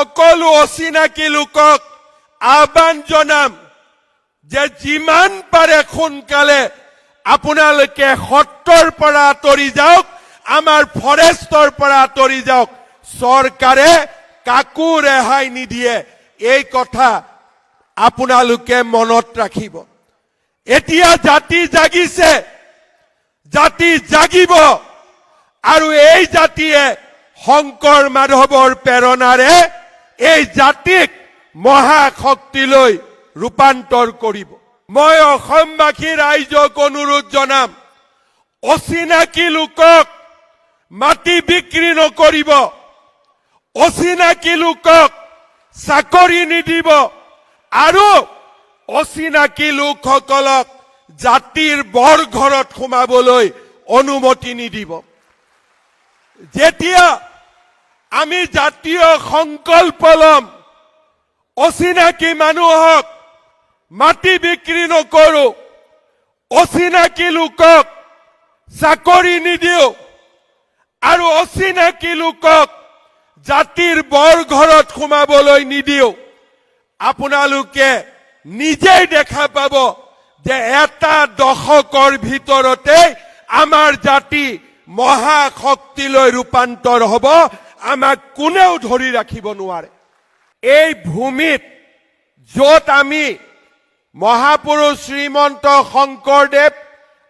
সকলো অচিনাকি লোকক আহ্বান জনাম যে যিমান পাৰে সোনকালে আপোনালোকে সত্ৰৰ পৰা আঁতৰি যাওক, আমাৰ ফৰেষ্টৰ পৰা আঁতৰি যাওক। চৰকাৰে কাকো ৰেহাই নিদিয়ে, এই কথা আপোনালোকে মনত ৰাখিব। এতিয়া জাতি জাগিছে, জাতি জাগিব, আৰু এই জাতিয়ে শংকৰ মাধৱৰ প্ৰেৰণাৰে এই জাতিক মহাশক্তিলৈ ৰূপান্তৰ কৰিব। মই অসমবাসী ৰাইজক অনুৰোধ জনাম, অচিনাকি লোকক মাটি বিক্ৰী নকৰিব, অচিনাকি লোকক চাকৰি নিদিব, আৰু অচিনাকি লোকসকলক জাতিৰ বৰঘৰত সোমাবলৈ অনুমতি নিদিব। যেতিয়া আমি জাতীয় সংকল্প লম, অচিনাকি মানুহক মাটি বিক্ৰী নকৰো, অচিনাকি লোকক চাকৰি নিদিও, আৰু অচিনাকি লোকক জাতিৰ বৰঘৰত সোমাবলৈ নিদিও, আপোনালোকে নিজেই দেখা পাব যে এটা দশকৰ ভিতৰতে আমাৰ জাতি মহাশক্তিলৈ ৰূপান্তৰ হ'ব। আমাক কোনেও ধৰি ৰাখিব নোৱাৰে। এই ভূমিত য'ত আমি মহাপুৰুষ শ্ৰীমন্ত শংকৰদেৱ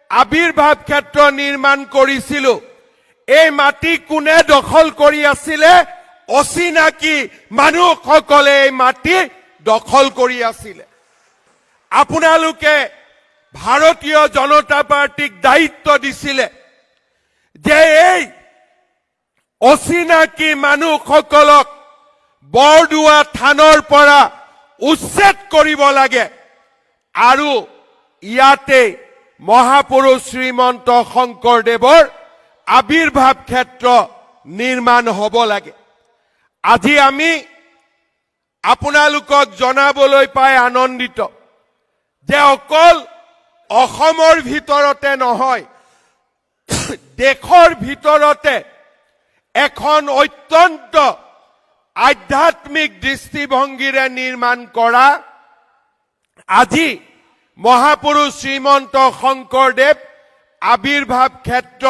আবিৰ্ভাৱ ক্ষেত্ৰ নিৰ্মাণ কৰিছিলো, এই মাটি কোনে দখল কৰি আছিলে? অচিনাকি মানুহসকলে এই মাটি দখল কৰি আছিলে। আপোনালোকে ভাৰতীয় জনতা পাৰ্টিক দায়িত্ব দিছিলে যে এই অচিনাকি মানুহসকলক বৰদোৱা থানৰ পৰা উচ্ছেদ কৰিব লাগে, আৰু ইয়াতে মহাপুৰুষ শ্ৰীমন্ত শংকৰদেৱৰ আবিৰ্ভাৱ ক্ষেত্ৰ নিৰ্মাণ হ'ব লাগে। আজি আমি আপোনালোকক জনাবলৈ পাই আনন্দিত যে অকল অসমৰ ভিতৰতে নহয়, দেশৰ ভিতৰতে এখন অত্যন্ত আধ্যাত্মিক দৃষ্টিভংগীৰে নিৰ্মাণ কৰা আজি মহাপুৰুষ শ্ৰীমন্ত শংকৰদেৱ আবিৰ্ভাৱ ক্ষেত্ৰ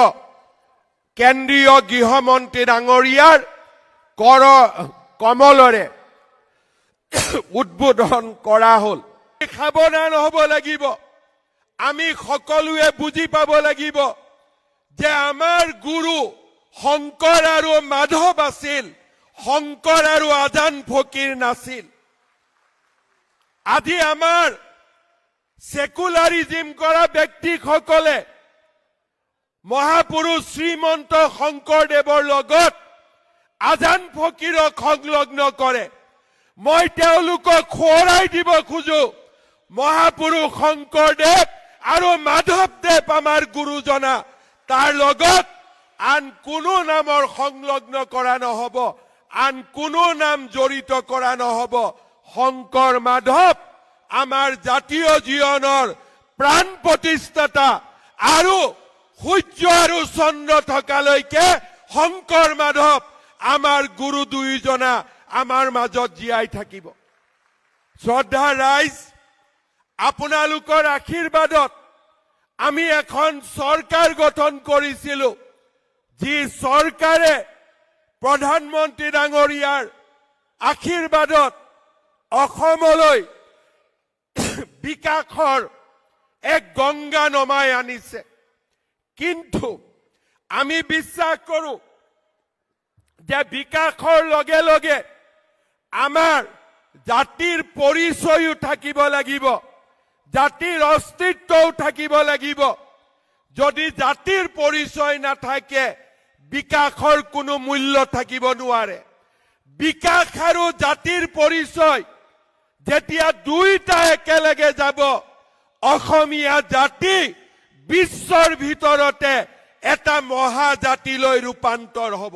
কেন্দ্ৰীয় গৃহমন্ত্ৰী ডাঙৰীয়াৰ কৰ কমলৰে উদ্বোধন কৰা হ'ল। সাৱধান হ'ব লাগিব। আমি সকলোৱে বুজি পাব লাগিব যে আমাৰ গুৰু শংকৰ আৰু মাধৱ আছিল, শংকৰ আৰু আজান ফকীৰ নাছিল। আজি আমাৰ সেকুলাৰিজিম কৰা ব্যক্তিসকলে মহাপুৰুষ শ্ৰীমন্ত শংকৰদেৱৰ লগত আজান ফকীৰক সংলগ্ন কৰে। মই তেওঁলোকক সোঁৱৰাই দিব খোজো, মহাপুৰুষ শংকৰদেৱ আৰু মাধৱদেৱ আমাৰ গুৰুজনা, তাৰ লগত আন কোনো নামৰ সংলগ্ন কৰা নহব, আন কোনো নাম জড়িত কৰা নহব। শংকৰ মাধৱ আমাৰ জাতীয় জীৱনৰ প্ৰাণ প্ৰতিষ্ঠাতা, আৰু সূৰ্য আৰু চন্দ্ৰ থকালৈকে শংকৰ মাধৱ আমাৰ গুৰু দুয়োজনা আমাৰ মাজত জীয়াই থাকিব। শ্ৰদ্ধা ৰাইজ, আপোনালোকৰ আশীৰ্বাদত আমি এখন চৰকাৰ গঠন কৰিছিলো, যি চৰকাৰে প্ৰধানমন্ত্ৰী ডাঙৰীয়াৰ আশীৰ্বাদত অসমলৈ বিকাশৰ এক গংগা নমাই আনিছে। কিন্তু আমি বিশ্বাস কৰো যে বিকাশৰ লগে লগে আমাৰ জাতিৰ পৰিচয়ও থাকিব লাগিব, জাতিৰ অস্তিত্বও থাকিব লাগিব। যদি জাতিৰ পৰিচয় নাথাকে, বিকাশৰ কোনো মূল্য থাকিব নোৱাৰে। বিকাশ আৰু জাতিৰ পৰিচয় যেতিয়া দুইটা একেলগে যাব, অসমীয়া জাতি বিশ্বৰ ভিতৰতে এটা মহাজাতিলৈ ৰূপান্তৰ হ'ব।